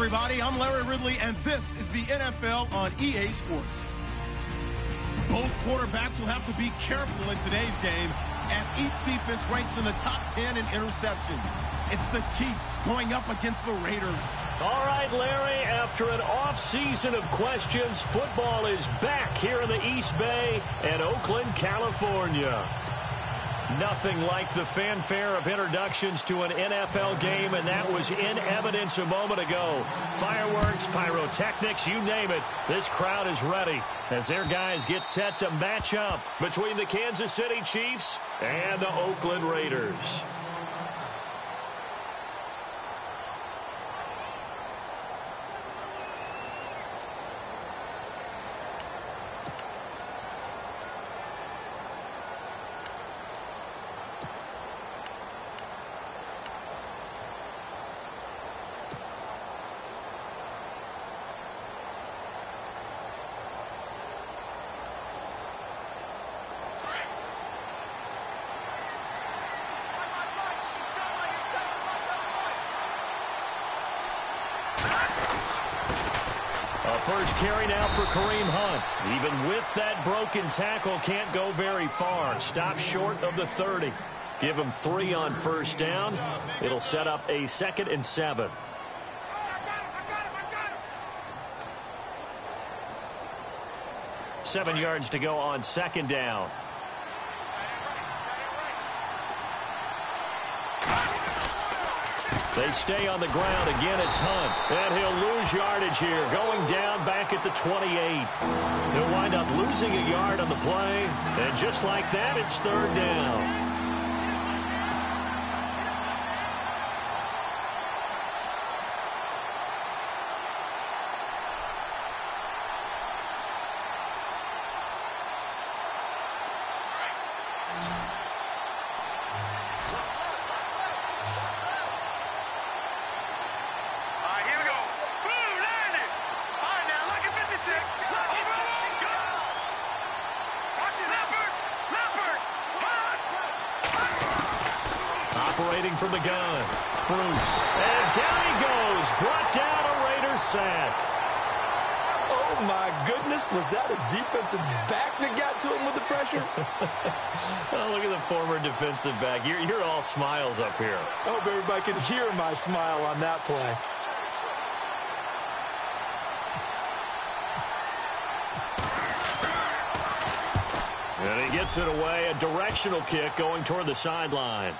everybody. I'm Larry Ridley, and this is the NFL on EA Sports. Both quarterbacks will have to be careful in today's game as each defense ranks in the top 10 in interceptions. It's the Chiefs going up against the Raiders. All right, Larry, after an off-season of questions, football is back here in the East Bay and Oakland, California. Nothing like the fanfare of introductions to an NFL game, and that was in evidence a moment ago. Fireworks, pyrotechnics, you name it. This crowd is ready as their guys get set to match up between the Kansas City Chiefs and the Oakland Raiders. First carry now for Kareem Hunt. Even with that broken tackle, can't go very far. Stop short of the 30. Give him 3 on first down. It'll set up a 2nd and 7. Seven yards to go on 2nd down. They stay on the ground. Again, it's Hunt. And he'll lose yardage here. Going down back at the 28. He'll wind up losing a yard on the play. And just like that, it's 3rd down. Operating from the gun, Bruce. And down he goes. Brought down a Raiders sack. Oh, my goodness. Was that a defensive back that got to him with the pressure? Oh, look at the former defensive back. You're all smiles up here. I hope everybody can hear my smile on that play. And he gets it away. A directional kick going toward the sideline.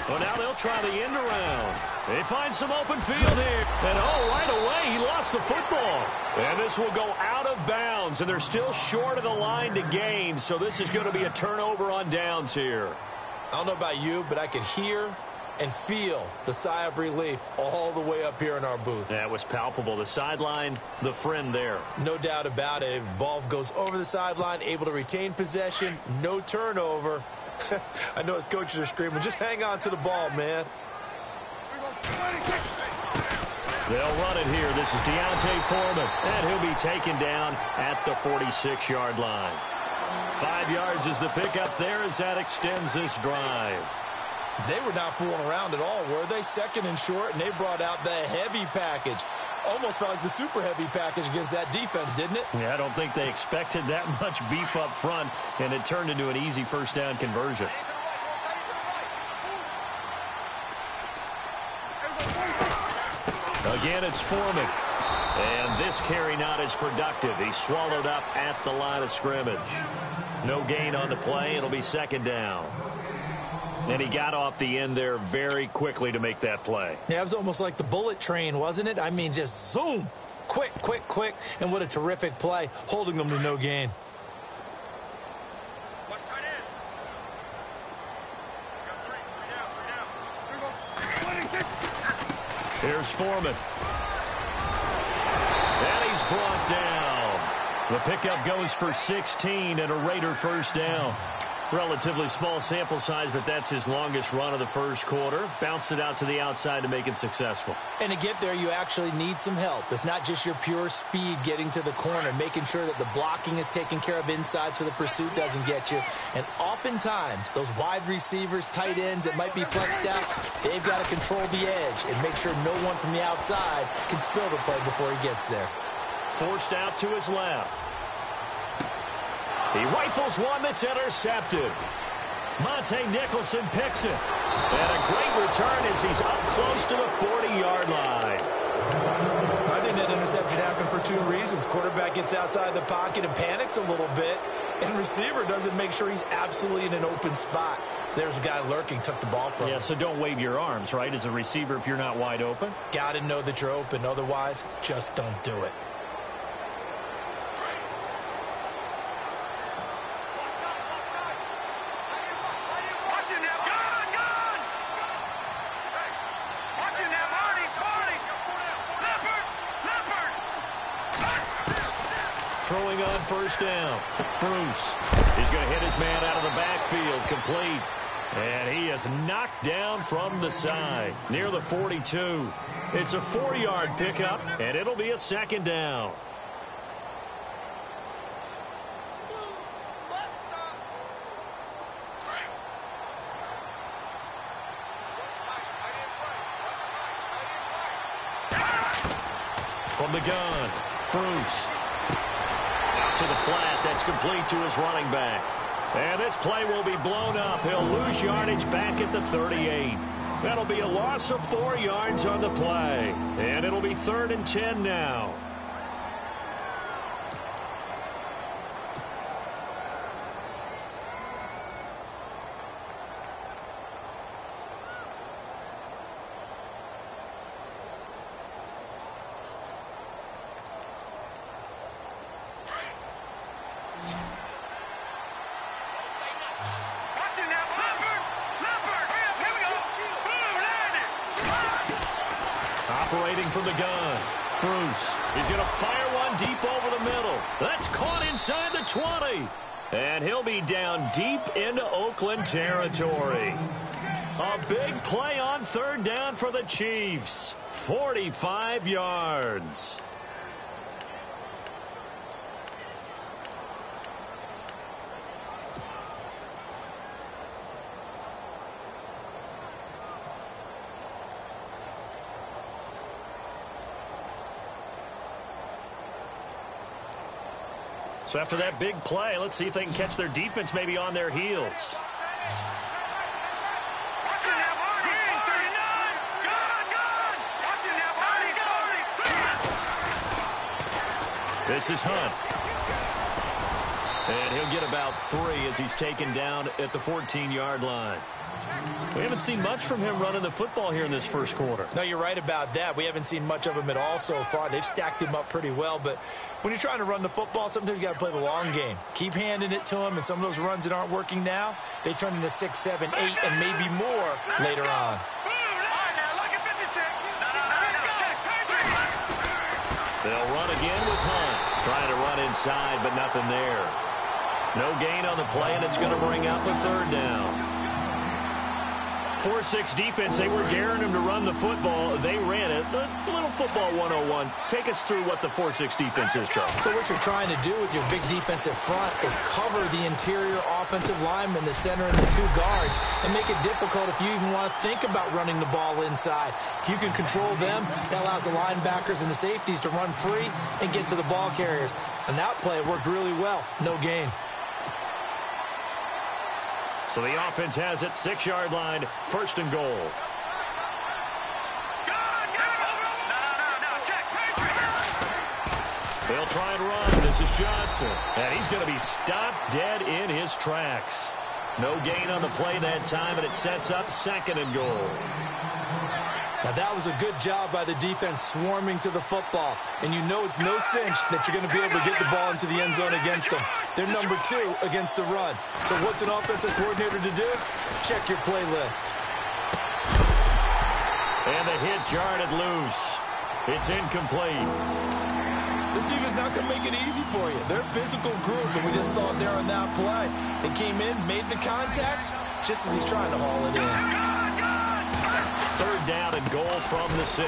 Well, now they'll try the end around. They find some open field here. And, oh, right away, he lost the football. And this will go out of bounds, and they're still short of the line to gain, so this is going to be a turnover on downs here. I don't know about you, but I can hear and feel the sigh of relief all the way up here in our booth. That was palpable. The sideline, the friend there. No doubt about it. If the ball goes over the sideline, able to retain possession, no turnover. I know his coaches are screaming, just hang on to the ball, man. They'll run it here. This is Deontay Foreman, and he'll be taken down at the 46-yard line. 5 yards is the pickup there as that extends this drive. They were not fooling around at all, were they? 2nd and short, and they brought out the heavy package. Almost felt like the super heavy package against that defense, didn't it? Yeah, I don't think they expected that much beef up front, and it turned into an easy first down conversion. Again, it's Foreman. And this carry not as productive. He's swallowed up at the line of scrimmage. No gain on the play. It'll be 2nd down. And he got off the end there very quickly to make that play. Yeah, it was almost like the bullet train, wasn't it? I mean, just zoom. Quick, quick, quick. And what a terrific play, holding them to no gain. Here's Foreman. And he's brought down. The pickup goes for 16 and a Raider first down. Relatively small sample size, but that's his longest run of the first quarter. Bounced it out to the outside to make it successful. And to get there, you actually need some help. It's not just your pure speed getting to the corner, making sure that the blocking is taken care of inside so the pursuit doesn't get you. And oftentimes, those wide receivers, tight ends that might be flexed out, they've got to control the edge and make sure no one from the outside can spill the play before he gets there. Forced out to his left. He rifles one that's intercepted. Monte Nicholson picks it. And a great return as he's up close to the 40-yard line. I think that interception happened for two reasons. Quarterback gets outside the pocket and panics a little bit, and receiver doesn't make sure he's absolutely in an open spot. So there's a guy lurking, took the ball from him. Yeah, so don't wave your arms, right, as a receiver if you're not wide open. Got to know that you're open. Otherwise, just don't do it. Throwing on first down. Bruce. He's going to hit his man out of the backfield. Complete. And he is knocked down from the side. Near the 42. It's a 4-yard pickup, and it'll be a second down. From the gun. Bruce. To the flat, that's complete to his running back. And this play will be blown up. He'll lose yardage back at the 38. That'll be a loss of 4 yards on the play. And it'll be 3rd and 10 now. Operating from the gun. Bruce. He's going to fire one deep over the middle. That's caught inside the 20. And he'll be down deep into Oakland territory. A big play on 3rd down for the Chiefs. 45 yards. So after that big play, let's see if they can catch their defense maybe on their heels. This is Hunt. And he'll get about 3 as he's taken down at the 14-yard line. We haven't seen much from him running the football here in this first quarter. No, you're right about that. We haven't seen much of him at all so far. They've stacked him up pretty well, but when you're trying to run the football, sometimes you got to play the long game. Keep handing it to him, and some of those runs that aren't working now, they turn into 6, 7, 8, and maybe more later on. They'll run again with Hunt. Trying to run inside, but nothing there. No gain on the play, and it's going to bring up a 3rd down. 4-6 defense, they were daring him to run the football. They ran it. A little football 101. Take us through what the 4-6 defense is, Charles. So what you're trying to do with your big defensive front is cover the interior offensive lineman, the center, and the 2 guards, and make it difficult if you even want to think about running the ball inside. If you can control them, that allows the linebackers and the safeties to run free and get to the ball carriers. And that play worked really well. No gain. So the offense has it, 6-yard line, 1st and goal. They'll try and run. This is Johnson. And he's going to be stopped dead in his tracks. No gain on the play that time, and it sets up 2nd and goal. Now, that was a good job by the defense swarming to the football. And you know it's no cinch that you're going to be able to get the ball into the end zone against them. They're number 2 against the run. So what's an offensive coordinator to do? Check your playlist. And the hit jarred it loose. It's incomplete. This defense is not going to make it easy for you. They're a physical group, and we just saw it there on that play. They came in, made the contact, just as he's trying to haul it in. Third down and goal from the 6.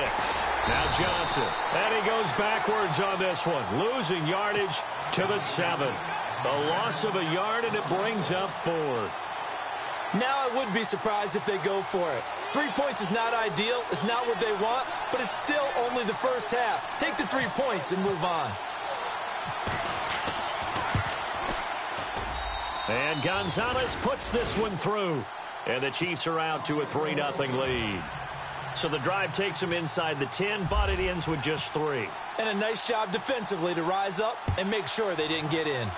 Now Johnson. And he goes backwards on this one. Losing yardage to the 7. A loss of a yard, and it brings up 4th. Now I would be surprised if they go for it. 3 points is not ideal. It's not what they want, but it's still only the first half. Take the 3 points and move on. And Gonzalez puts this one through. And the Chiefs are out to a 3-0 lead. So the drive takes them inside the 10, but it ends with just 3. And a nice job defensively to rise up and make sure they didn't get in.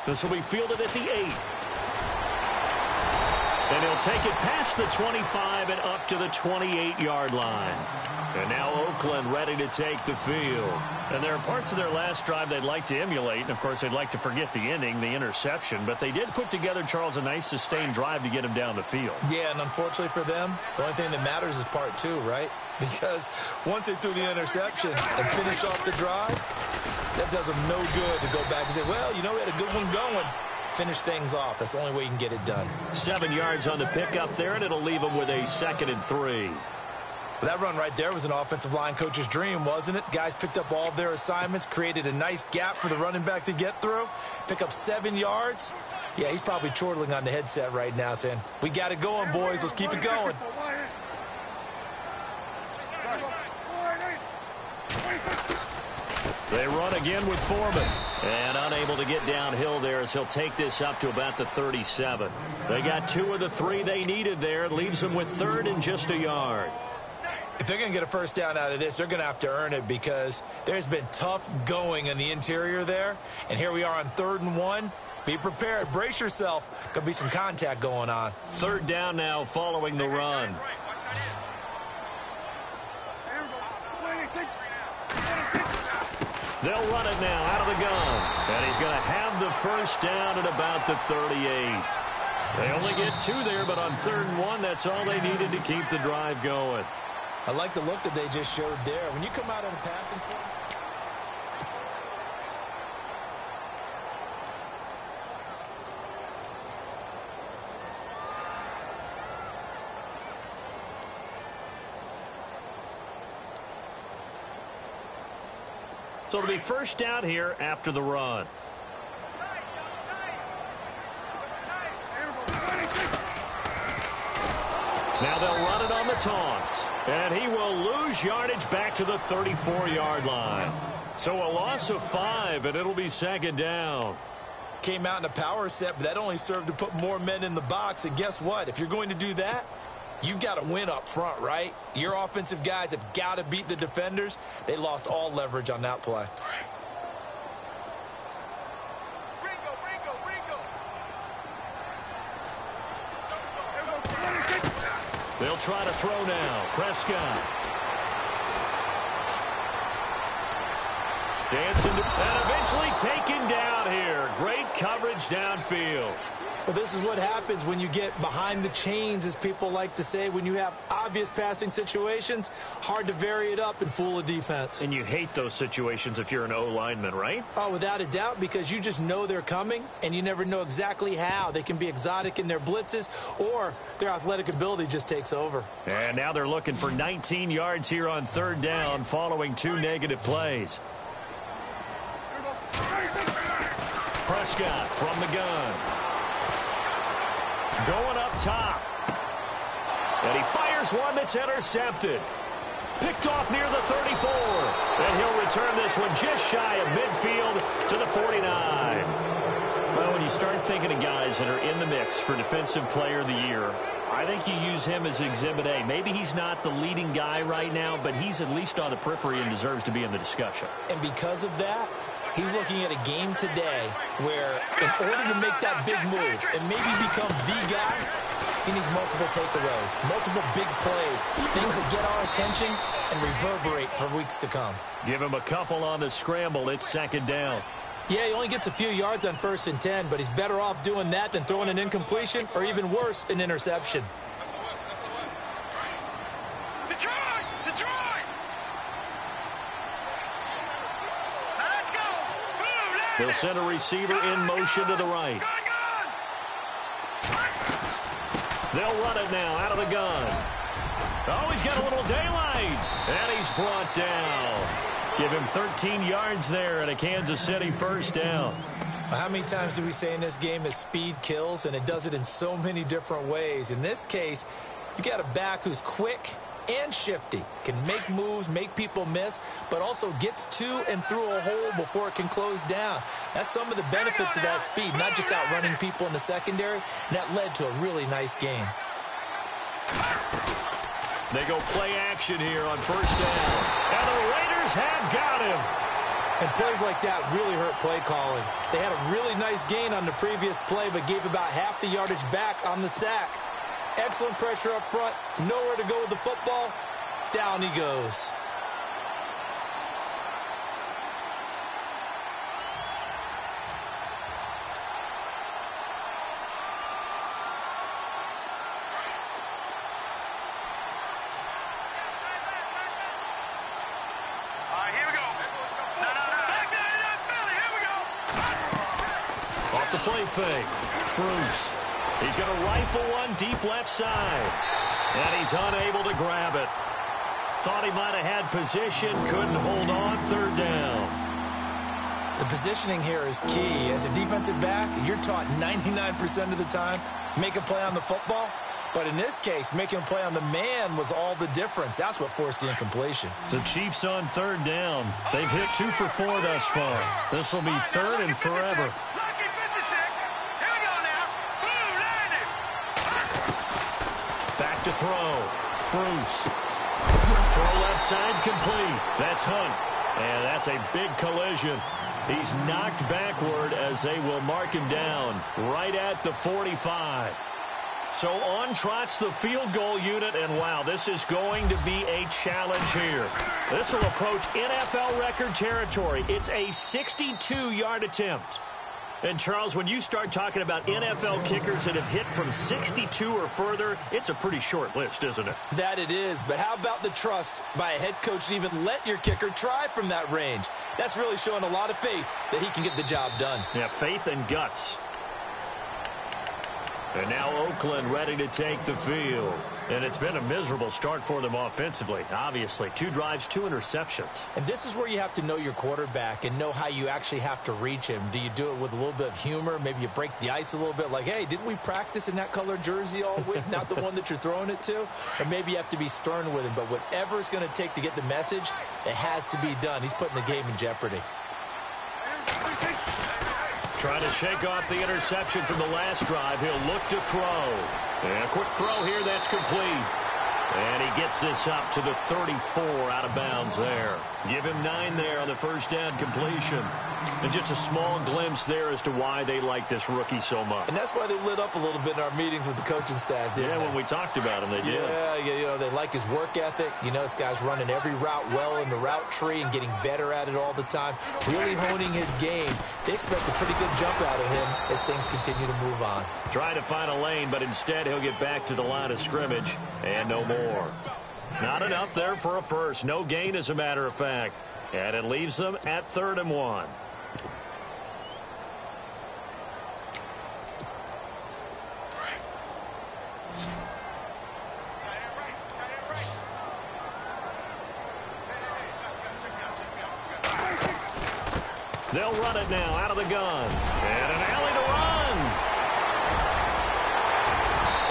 This will be fielded at the 8. And he'll take it past the 25 and up to the 28-yard line. And now Oakland ready to take the field. And there are parts of their last drive they'd like to emulate. And, of course, they'd like to forget the ending, the interception. But they did put together, Charles, a nice sustained drive to get him down the field. Yeah, and unfortunately for them, the only thing that matters is part 2, right? Because once they threw the interception and finished off the drive, that does them no good to go back and say, well, you know, we had a good one going. Finish things off. That's the only way you can get it done. 7 yards on the pickup there, and it'll leave them with a 2nd and 3. Well, that run right there was an offensive line coach's dream, wasn't it? Guys picked up all of their assignments, created a nice gap for the running back to get through, pick up 7 yards. Yeah, he's probably chortling on the headset right now saying, we got it going, boys. Let's keep it going. They run again with Foreman. And unable to get downhill there as he'll take this up to about the 37. They got 2 of the 3 they needed there. It leaves them with 3rd and just a yard. If they're going to get a first down out of this, they're going to have to earn it because there's been tough going in the interior there. And here we are on 3rd and 1. Be prepared. Brace yourself. Going to be some contact going on. 3rd down now following the run. They'll run it now out of the gun. And he's going to have the first down at about the 38. They only get 2 there, but on 3rd and 1, that's all they needed to keep the drive going. I like the look that they just showed there. When you come out on a passing play. So it'll be first down here after the run. Now they'll run it on the toss. And he will lose yardage back to the 34-yard line. So a loss of 5, and it'll be 2nd down. Came out in a power set, but that only served to put more men in the box. And guess what? If you're going to do that, you've got to win up front, right? Your offensive guys have got to beat the defenders. They lost all leverage on that play. They'll try to throw now. Prescott. Dancing and eventually taken down here. Great coverage downfield. Well, this is what happens when you get behind the chains, as people like to say. When you have obvious passing situations, hard to vary it up and fool a defense. And you hate those situations if you're an O-lineman, right? Oh, without a doubt, because you just know they're coming, and you never know exactly how. They can be exotic in their blitzes, or their athletic ability just takes over. And now they're looking for 19 yards here on 3rd down following 2 negative plays. Prescott from the gun. Going up top. And he fires one that's intercepted. Picked off near the 34. And he'll return this one just shy of midfield to the 49. Well, when you start thinking of guys that are in the mix for Defensive Player of the Year, I think you use him as Exhibit A. Maybe he's not the leading guy right now, but he's at least on the periphery and deserves to be in the discussion. And because of that, he's looking at a game today where, in order to make that big move and maybe become the guy, he needs multiple takeaways, multiple big plays, things that get our attention and reverberate for weeks to come. Give him a couple on the scramble. It's 2nd down. Yeah, he only gets a few yards on 1st and 10, but he's better off doing that than throwing an incompletion or, even worse, an interception. Detroit! Detroit! Now let's go! Boom! They'll send a receiver in motion to the right. They'll run it now out of the gun. Oh, he's got a little daylight. And he's brought down. Give him 13 yards there and a Kansas City first down. How many times do we say in this game that speed kills, and it does it in so many different ways? In this case, you got a back who's quick and shifty, can make moves, make people miss, but also gets to and through a hole before it can close down. That's some of the benefits of that speed, not just outrunning people in the secondary, and that led to a really nice game. They go play action here on first down, and the Raiders have got him. And plays like that really hurt play calling. They had a really nice gain on the previous play, but gave about half the yardage back on the sack. Excellent pressure up front. Nowhere to go with the football. Down he goes. All right, here we go. No. Back there, Philly. Here we go. Off the play fake. Bruce. He's going to rifle one deep left side. And he's unable to grab it. Thought he might have had position. Couldn't hold on. Third down. The positioning here is key. As a defensive back, you're taught 99% of the time, make a play on the football. But in this case, making a play on the man was all the difference. That's what forced the incompletion. The Chiefs on third down. They've hit 2 for 4 thus far. This will be third and forever. Lucky 56. Here we go now. Boom, landed. Back to throw. Bruce. Throw left side complete. That's Hunt. And that's a big collision. He's knocked backward as they will mark him down right at the 45. So on trots the field goal unit, and wow, this is going to be a challenge here. This will approach NFL record territory. It's a 62-yard attempt. And, Charles, when you start talking about NFL kickers that have hit from 62 or further, it's a pretty short list, isn't it? That it is, but how about the trust by a head coach to even let your kicker try from that range? That's really showing a lot of faith that he can get the job done. Yeah, faith and guts. And now Oakland ready to take the field. And it's been a miserable start for them offensively. Obviously, 2 drives, 2 interceptions. And this is where you have to know your quarterback and know how you actually have to reach him. Do you do it with a little bit of humor? Maybe you break the ice a little bit like, hey, didn't we practice in that color jersey all week? Not the one that you're throwing it to? Or maybe you have to be stern with him. But whatever it's going to take to get the message, it has to be done. He's putting the game in jeopardy. Trying to shake off the interception from the last drive. He'll look to throw. And a quick throw here that's complete. And he gets this up to the 34 out of bounds there. Give him 9 there on the first down completion. And just a small glimpse there as to why they like this rookie so much. And that's why they lit up a little bit in our meetings with the coaching staff, didn't they? Yeah, when we talked about him, they did. Yeah, you know, they like his work ethic. You know, this guy's running every route well in the route tree and getting better at it all the time. Really honing his game. They expect a pretty good jump out of him as things continue to move on. Trying to find a lane, but instead he'll get back to the line of scrimmage and no more. Not enough there for a first. No gain, as a matter of fact. And it leaves them at 3rd and 1. They'll run it now out of the gun. And an alley to run.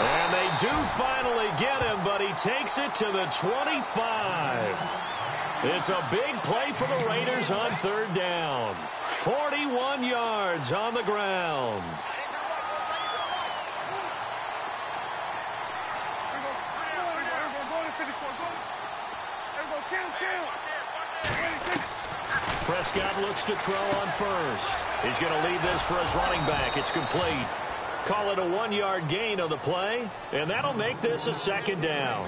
And they do finally get him, but he takes it to the 25. It's a big play for the Raiders on 3rd down. 41 yards on the ground. Prescott looks to throw on first. He's going to lead this for his running back. It's complete. Call it a 1-yard gain on the play, and that'll make this a 2nd down.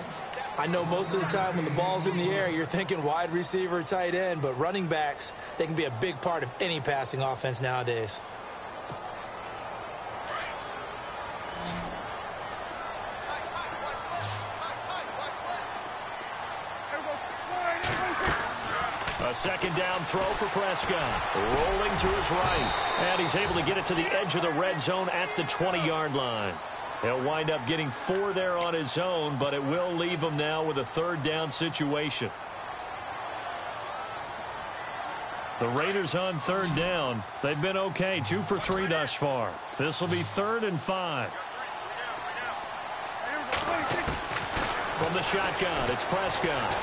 I know most of the time when the ball's in the air, you're thinking wide receiver, tight end, but running backs, they can be a big part of any passing offense nowadays. A second down throw for Prescott. Rolling to his right. And he's able to get it to the edge of the red zone at the 20-yard line. He'll wind up getting 4 there on his own, but it will leave him now with a third down situation. The Raiders on third down. They've been okay, 2 for 3 thus far. This will be 3rd and 5. From the shotgun, it's Prescott.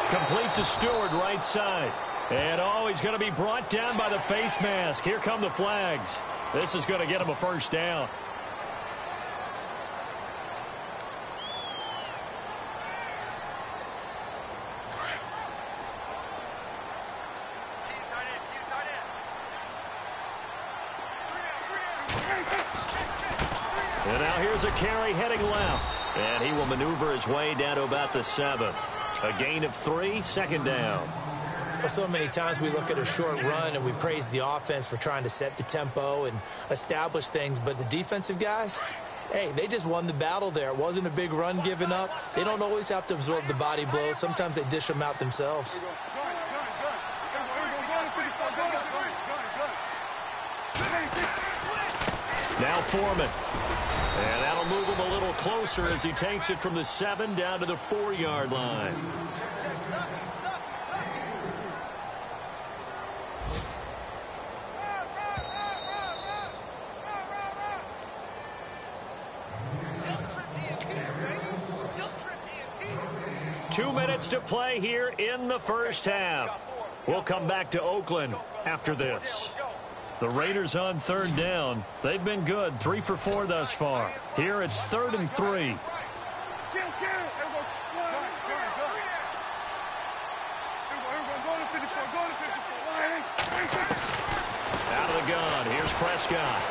Complete to Stewart, right side. And he's going to be brought down by the face mask. Here come the flags. This is going to get him a first down. And now here's a carry heading left. And he will maneuver his way down to about the 7. A gain of 3, second down. Well, so many times we look at a short run and we praise the offense for trying to set the tempo and establish things. But the defensive guys, hey, they just won the battle there. It wasn't a big run given up. They don't always have to absorb the body blows. Sometimes they dish them out themselves. Now Foreman. And that'll move him a little closer as he takes it from the 7 down to the 4-yard line. Two minutes to play here in the first half. We'll come back to Oakland after this. The Raiders on third down. They've been good, 3 for 4 thus far. Here it's 3rd and 3. Out of the gun, here's Prescott.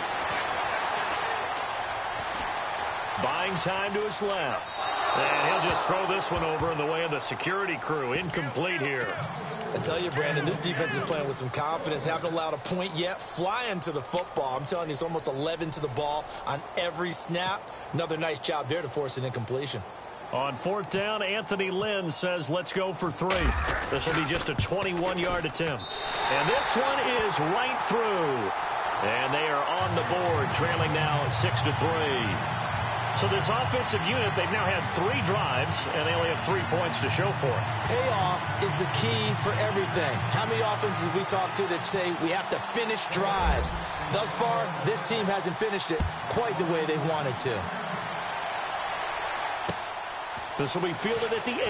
Buying time to his left. And he'll just throw this one over in the way of the security crew. Incomplete here. I tell you, Brandon, this defense is playing with some confidence. Haven't allowed a point yet. Flying to the football. I'm telling you, it's almost 11 to the ball on every snap. Another nice job there to force an incompletion. On 4th down, Anthony Lynn says, let's go for 3. This will be just a 21-yard attempt. And this one is right through. And they are on the board, trailing now 6-3. So this offensive unit, they've now had 3 drives, and they only have 3 points to show for it. Payoff is the key for everything. How many offenses we talk to that say we have to finish drives? Thus far, this team hasn't finished it quite the way they wanted to. This will be fielded at the 8.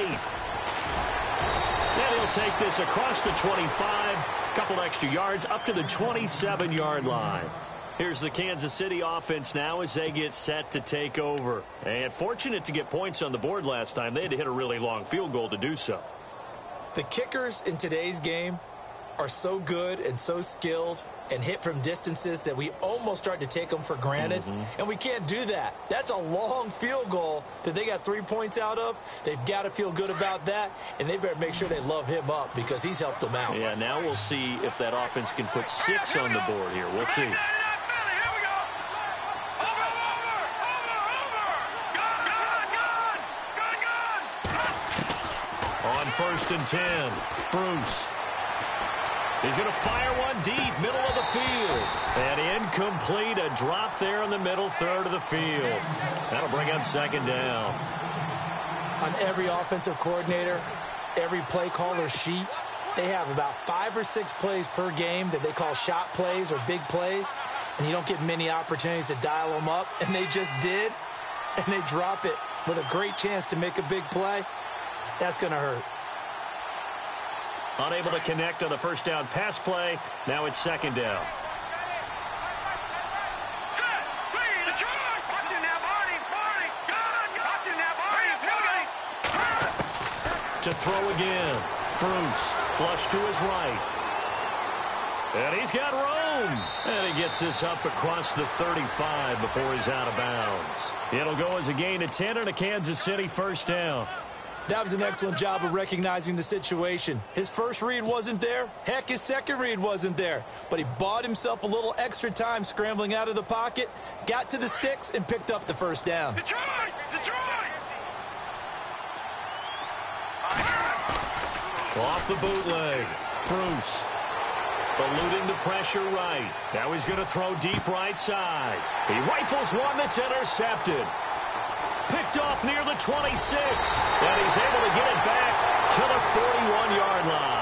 And he'll take this across the 25, a couple extra yards, up to the 27-yard line. Here's the Kansas City offense now as they get set to take over. And fortunate to get points on the board last time. They had to hit a really long field goal to do so. The kickers in today's game are so good and so skilled and hit from distances that we almost start to take them for granted. And we can't do that. That's a long field goal that they got 3 points out of. They've got to feel good about that, and they better make sure they love him up because he's helped them out. Yeah, now we'll see if that offense can put 6 on the board here. We'll see. On 1st and 10, Bruce. He's going to fire one deep, middle of the field. And incomplete, a drop there in the middle third of the field. That'll bring up 2nd down. On every offensive coordinator, every play caller sheet, they have about 5 or 6 plays per game that they call shot plays or big plays. And you don't get many opportunities to dial them up. And they just did. And they drop it with a great chance to make a big play. That's going to hurt. Unable to connect on the first down pass play. Now it's 2nd down. To throw again. Bruce, flush to his right. And he's got room. And he gets this up across the 35 before he's out of bounds. It'll go as a gain of 10 and a Kansas City first down. That was an excellent job of recognizing the situation. His first read wasn't there. Heck, his second read wasn't there. But he bought himself a little extra time scrambling out of the pocket, got to the sticks, and picked up the first down. Detroit! Off the bootleg. Bruce. Eluding the pressure right. Now he's going to throw deep right side. He rifles one that's intercepted. Picked off near the 26. And he's able to get it back to the 41-yard line.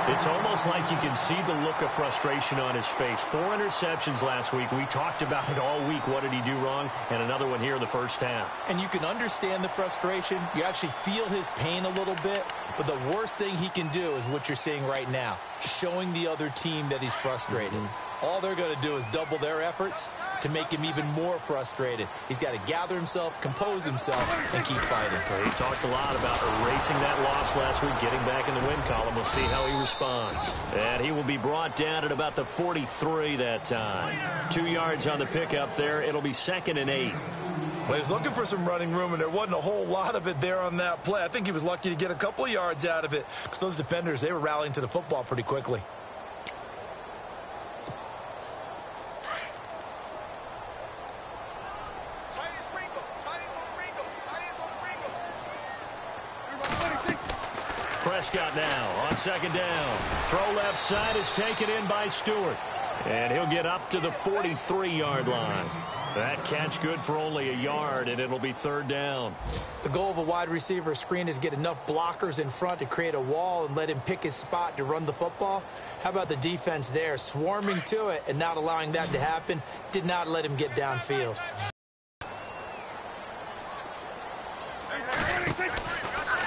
It's almost like you can see the look of frustration on his face. 4 interceptions last week. We talked about it all week. What did he do wrong? And another one here in the first half. And you can understand the frustration. You actually feel his pain a little bit. But the worst thing he can do is what you're seeing right now, showing the other team that he's frustrated. All they're going to do is double their efforts to make him even more frustrated. He's got to gather himself, compose himself, and keep fighting. Well, he talked a lot about erasing that loss last week, getting back in the win column. We'll see how he responds. And he will be brought down at about the 43 that time. 2 yards on the pickup there. It'll be 2nd and 8. Well, he's looking for some running room, and there wasn't a whole lot of it there on that play. I think he was lucky to get a couple of yards out of it because those defenders, they were rallying to the football pretty quickly. Prescott now on 2nd down. Throw left side is taken in by Stewart. And he'll get up to the 43-yard line. That catch good for only a yard, and it'll be 3rd down. The goal of a wide receiver screen is get enough blockers in front to create a wall and let him pick his spot to run the football. How about the defense there, swarming to it and not allowing that to happen? Did not let him get downfield.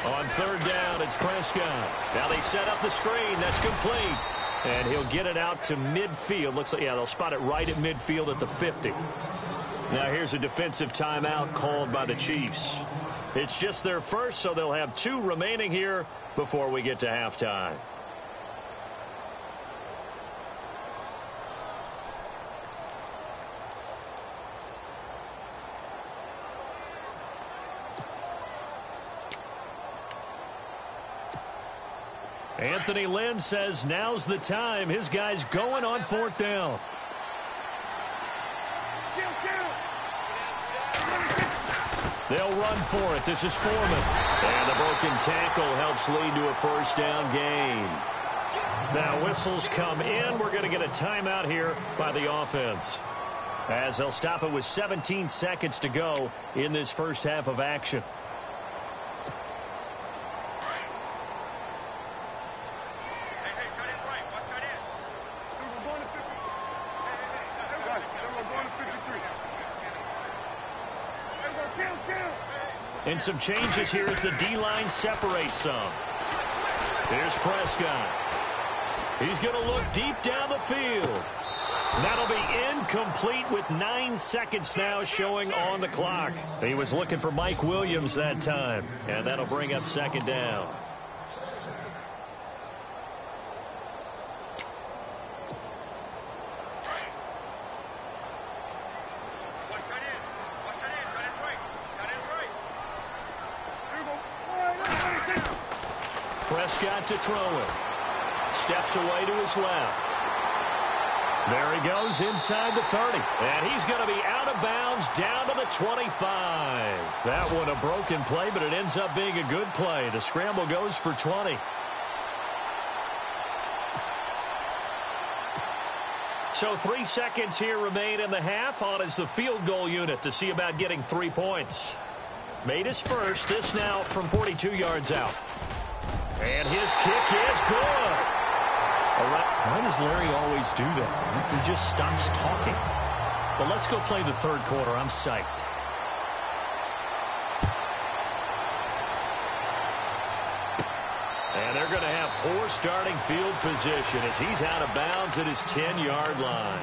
On 3rd down, it's Prescott. Now they set up the screen. That's complete. And he'll get it out to midfield. Looks like, yeah, they'll spot it right at midfield at the 50. Now here's a defensive timeout called by the Chiefs. It's just their first, so they'll have 2 remaining here before we get to halftime. Anthony Lynn says now's the time. His guy's going on 4th down. They'll run for it. This is Foreman. And the broken tackle helps lead to a 1st down gain. Now whistles come in. We're going to get a timeout here by the offense, as they'll stop it with 17 seconds to go in this first half of action. And some changes here as the D-line separates some. Here's Prescott. He's going to look deep down the field. That'll be incomplete with 9 seconds now showing on the clock. He was looking for Mike Williams that time. And that'll bring up 2nd down. Prescott to throw it. Steps away to his left. There he goes inside the 30. And he's going to be out of bounds down to the 25. That one a broken play, but it ends up being a good play. The scramble goes for 20. So 3 seconds here remain in the half. On is the field goal unit to see about getting 3 points. Made his first. This now from 42 yards out. And his kick is good. Why does Larry always do that? He just stops talking. But let's go play the 3rd quarter. I'm psyched. And they're going to have poor starting field position as he's out of bounds at his 10-yard line.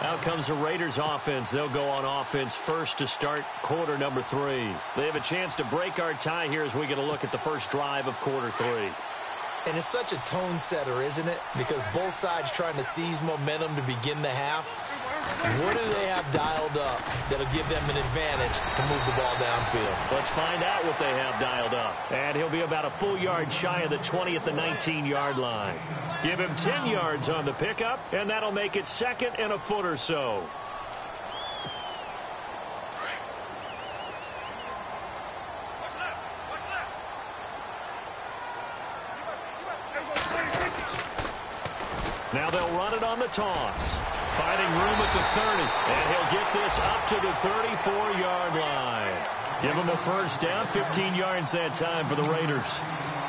Out comes the Raiders offense. They'll go on offense first to start quarter number 3. They have a chance to break our tie here as we get a look at the first drive of quarter 3. And it's such a tone setter, isn't it? Because both sides trying to seize momentum to begin the half. What do they have dialed up that'll give them an advantage to move the ball downfield? Let's find out what they have dialed up. And he'll be about a full yard shy of the 20 at the 19-yard line. Give him 10 yards on the pickup, and that'll make it 2nd and a foot or so. Now they'll run it on the toss. Finding room at the 30. And he'll get this up to the 34-yard line. Give him a first down, 15 yards that time for the Raiders.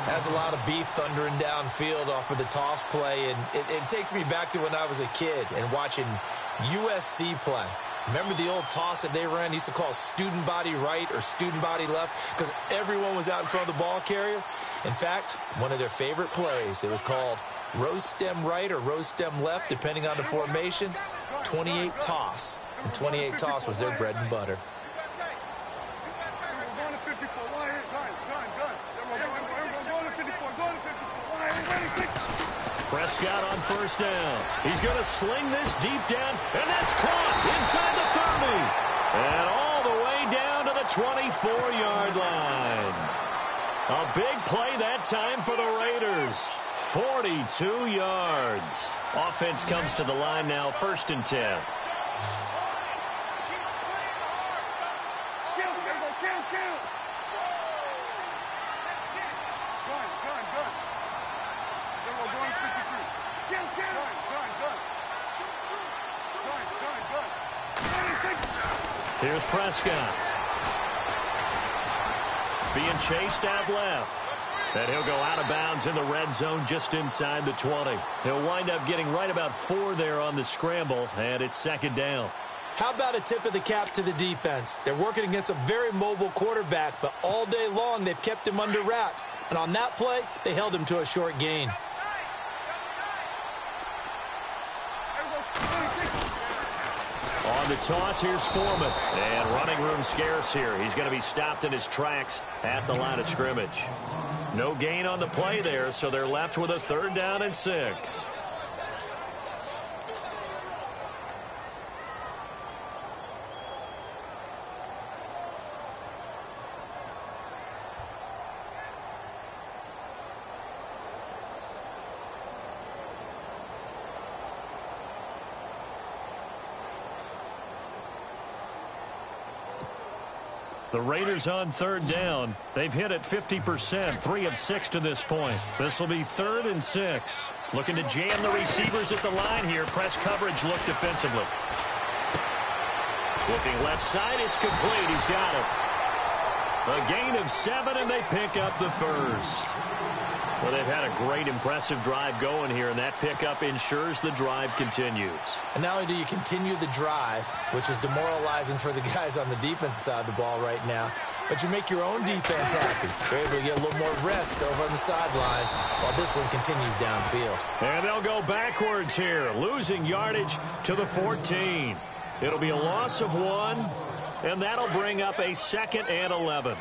Has a lot of beef thundering downfield off of the toss play, and it takes me back to when I was a kid and watching USC play. Remember the old toss that they ran? They used to call student body right or student body left because everyone was out in front of the ball carrier. In fact, one of their favorite plays, it was called rose stem right or rose stem left, depending on the formation. 28 toss. And 28 toss was their bread and butter. Prescott on first down. He's going to sling this deep down, and that's caught inside the 30. And all the way down to the 24-yard line. A big play that time for the Raiders. 42 yards. Offense comes to the line now, 1st and 10. Here's Prescott. Being chased out left. And he'll go out of bounds in the red zone just inside the 20. He'll wind up getting right about 4 there on the scramble, and it's 2nd down. How about a tip of the cap to the defense? They're working against a very mobile quarterback, but all day long they've kept him under wraps. And on that play, they held him to a short gain. On the toss, here's Foreman. And running room scarce here. He's going to be stopped in his tracks at the line of scrimmage. No gain on the play there, so they're left with a 3rd down and 6. The Raiders on 3rd down. They've hit it 50%, 3 of 6 to this point. This will be 3rd and 6. Looking to jam the receivers at the line here. Press coverage look defensively. Looking left side, it's complete. He's got it. A gain of 7, and they pick up the first. Well, they've had a great, impressive drive going here, and that pickup ensures the drive continues. And not only do you continue the drive, which is demoralizing for the guys on the defensive side of the ball right now, but you make your own defense happy. You're able to get a little more rest over on the sidelines while this one continues downfield. And they'll go backwards here, losing yardage to the 14. It'll be a loss of 1, and that'll bring up a 2nd and 11.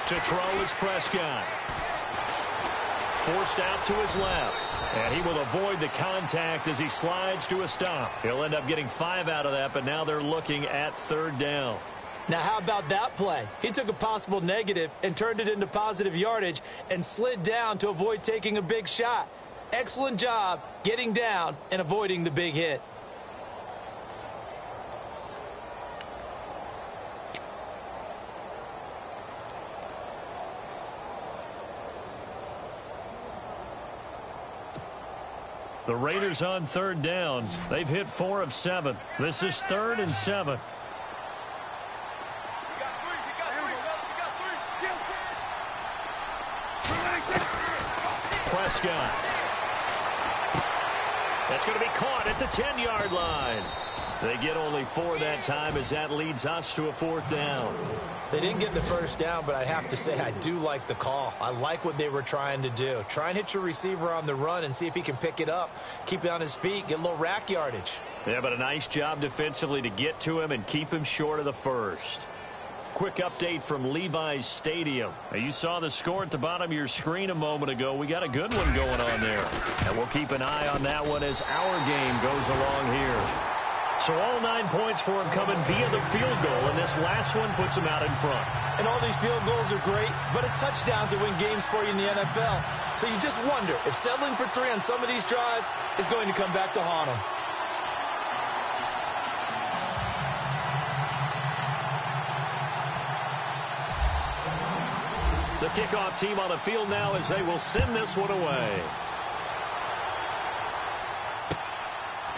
To throw is Prescott. Forced out to his left. And he will avoid the contact as he slides to a stop. He'll end up getting 5 out of that, but now they're looking at 3rd down. Now, how about that play? He took a possible negative and turned it into positive yardage and slid down to avoid taking a big shot. Excellent job getting down and avoiding the big hit. The Raiders on 3rd down. They've hit 4 of 7. This is 3rd and 7. Prescott. That's going to be caught at the 10-yard line. They get only 4 that time as that leads us to a 4th down. They didn't get the first down, but I have to say I do like the call. I like what they were trying to do. Try and hit your receiver on the run and see if he can pick it up, keep it on his feet, get a little rack yardage. Yeah, but a nice job defensively to get to him and keep him short of the first. Quick update from Levi's Stadium. Now, you saw the score at the bottom of your screen a moment ago. We got a good one going on there. And we'll keep an eye on that one as our game goes along here. So all 9 points for him coming via the field goal, and this last one puts him out in front. And all these field goals are great, but it's touchdowns that win games for you in the NFL. So you just wonder if settling for 3 on some of these drives is going to come back to haunt them. The kickoff team on the field now as they will send this one away.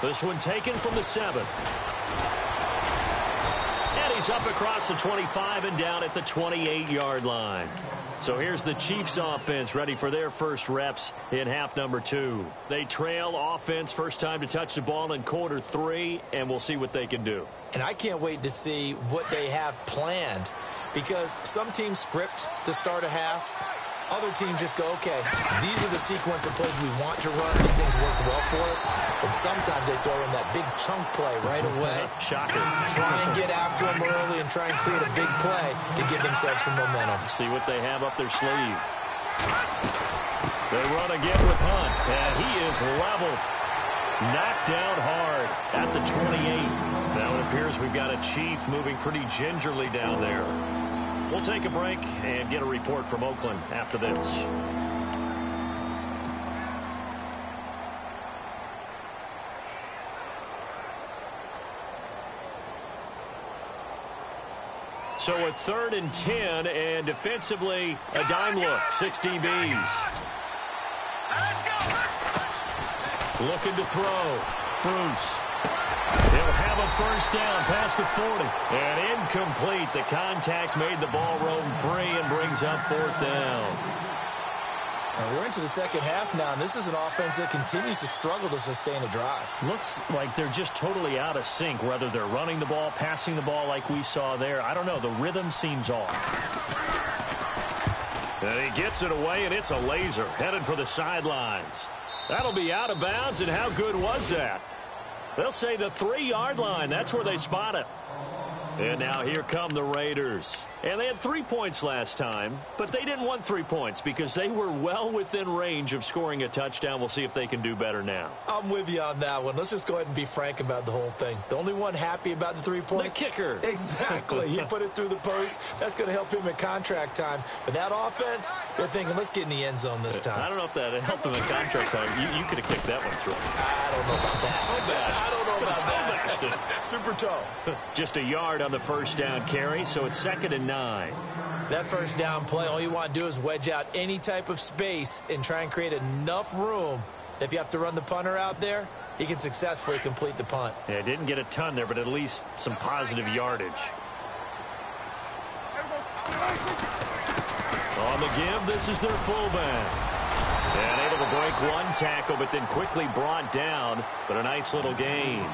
This one taken from the 7. And he's up across the 25 and down at the 28-yard line. So here's the Chiefs offense ready for their first reps in half number 2. They trail offense first time to touch the ball in quarter 3, and we'll see what they can do. And I can't wait to see what they have planned, because some teams script to start a half. Other teams just go, okay, these are the sequence of plays we want to run. These things worked well for us. And sometimes they throw in that big chunk play right away. Shocker. Try and get after them early and try and create a big play to give themselves some momentum. See what they have up their sleeve. They run again with Hunt, and he is leveled. Knocked down hard at the 28. Now it appears we've got a Chief moving pretty gingerly down there. We'll take a break and get a report from Oakland after this. So a 3rd and 10, and defensively, a dime look, 6 DBs. Looking to throw. Bruce. He'll have a first down past the 40. And incomplete. The contact made the ball roam free and brings up 4th down. And we're into the second half now, and this is an offense that continues to struggle to sustain a drive. Looks like they're just totally out of sync, whether they're running the ball, passing the ball like we saw there. I don't know. The rhythm seems off. And he gets it away, and it's a laser headed for the sidelines. That'll be out of bounds, and how good was that? They'll say the 3-yard line. That's where they spot it. And now here come the Raiders. And they had 3 points last time, but they didn't want 3 points because they were well within range of scoring a touchdown. We'll see if they can do better now. I'm with you on that one. Let's just go ahead and be frank about the whole thing. The only one happy about the 3-point? The kicker. Exactly. He put it through the post. That's going to help him in contract time. But that offense, they're thinking, let's get in the end zone this time. I don't know if that helped him in contract time. You could have kicked that one through. I don't know about that. I don't know about that. Super toe. Just a yard on the first down carry, so it's 2nd and 9. That first down play, all you want to do is wedge out any type of space and try and create enough room that if you have to run the punter out there, he can successfully complete the punt. Yeah, didn't get a ton there, but at least some positive yardage. On the give, this is their fullback. And able to break one tackle, but then quickly brought down, but a nice little gain.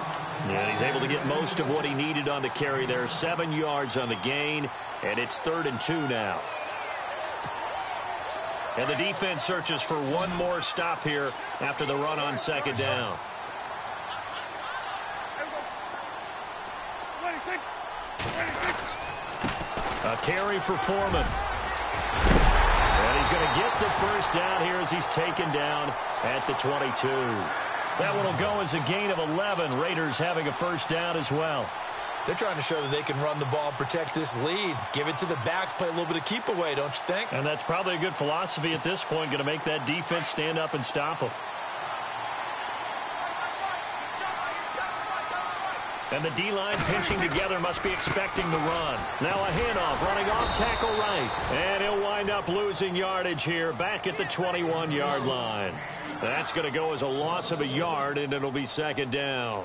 And he's able to get most of what he needed on the carry there. 7 yards on the gain, and it's 3rd and 2 now. And the defense searches for one more stop here after the run on 2nd down. A carry for Foreman. And he's going to get the first down here as he's taken down at the 22. That one will go as a gain of 11. Raiders having a first down as well. They're trying to show that they can run the ball and protect this lead. Give it to the backs, play a little bit of keep away, don't you think? And that's probably a good philosophy at this point, going to make that defense stand up and stop them. And the D-line pinching together, must be expecting the run. Now a handoff, running off tackle right. And he'll wind up losing yardage here back at the 21-yard line. That's going to go as a loss of a yard, and it'll be 2nd down.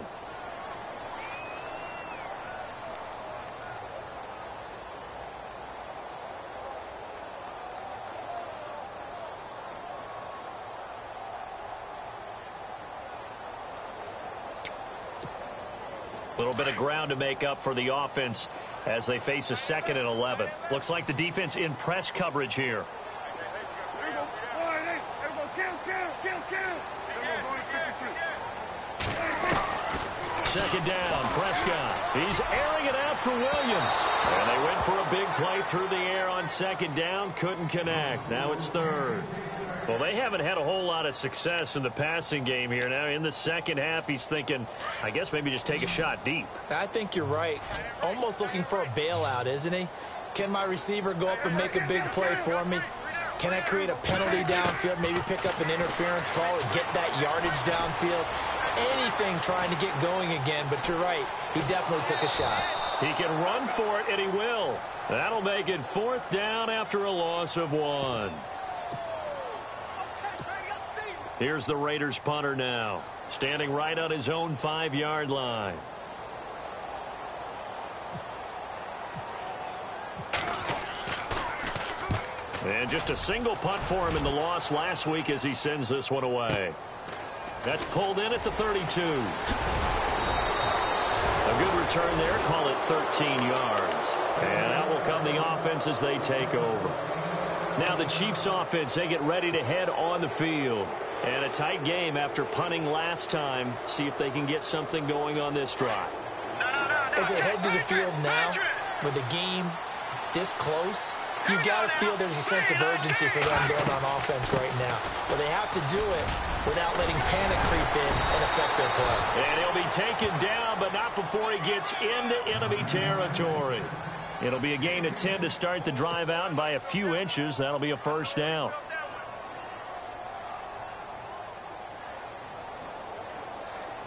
A little bit of ground to make up for the offense as they face a 2nd and 11. Looks like the defense in press coverage here. Second down, Prescott. He's airing it out for Williams. And they went for a big play through the air on 2nd down. Couldn't connect. Now it's 3rd. Well, they haven't had a whole lot of success in the passing game here. Now in the second half, he's thinking, I guess maybe just take a shot deep. I think you're right. Almost looking for a bailout, isn't he? Can my receiver go up and make a big play for me? Can I create a penalty downfield, maybe pick up an interference call or get that yardage downfield? Anything trying to get going again, but you're right. He definitely took a shot. He can run for it, and he will. That'll make it 4th down after a loss of 1. Here's the Raiders punter now, standing right on his own 5-yard line. And just a single punt for him in the loss last week as he sends this one away. That's pulled in at the 32. A good return there, call it 13 yards. And out will come the offense as they take over. Now the Chiefs offense, they get ready to head on the field. And a tight game after punting last time. See if they can get something going on this drive. As they head to the field now, with the game this close, you got to feel there's a sense of urgency for them going on offense right now. But they have to do it without letting panic creep in and affect their play. And he'll be taken down, but not before he gets into enemy territory. It'll be a gain of 10 to start the drive out, and by a few inches, that'll be a 1st down.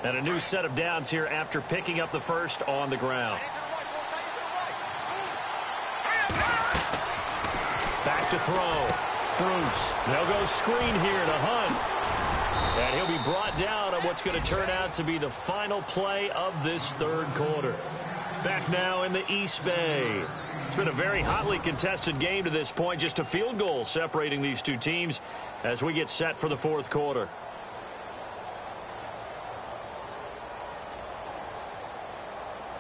And a new set of downs here after picking up the first on the ground. Back to throw. Bruce. They'll go screen here to Hunt. And he'll be brought down on what's going to turn out to be the final play of this 3rd quarter. Back now in the East Bay. It's been a very hotly contested game to this point. Just a field goal separating these two teams as we get set for the 4th quarter.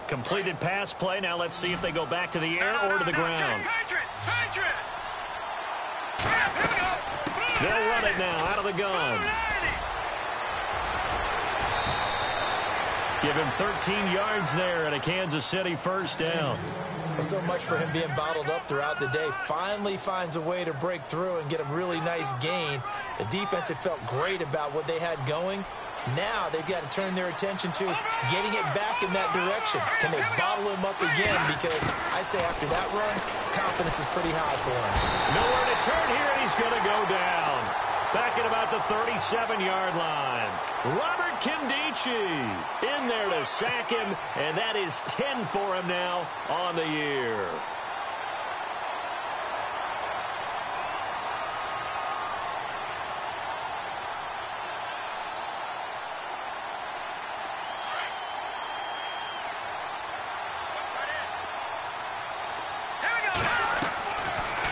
Completed pass play. Now let's see if they go back to the air or to the ground. They'll run it now out of the gun. Give him 13 yards there and a Kansas City 1st down. So much for him being bottled up throughout the day. Finally finds a way to break through and get a really nice gain. The defense had felt great about what they had going. Now they've got to turn their attention to getting it back in that direction. Can they bottle him up again? Because I'd say after that run, confidence is pretty high for him. Nowhere to turn here, and he's going to go down. Back at about the 37-yard line. Robert Kindici in there to sack him, and that is 10 for him now on the year.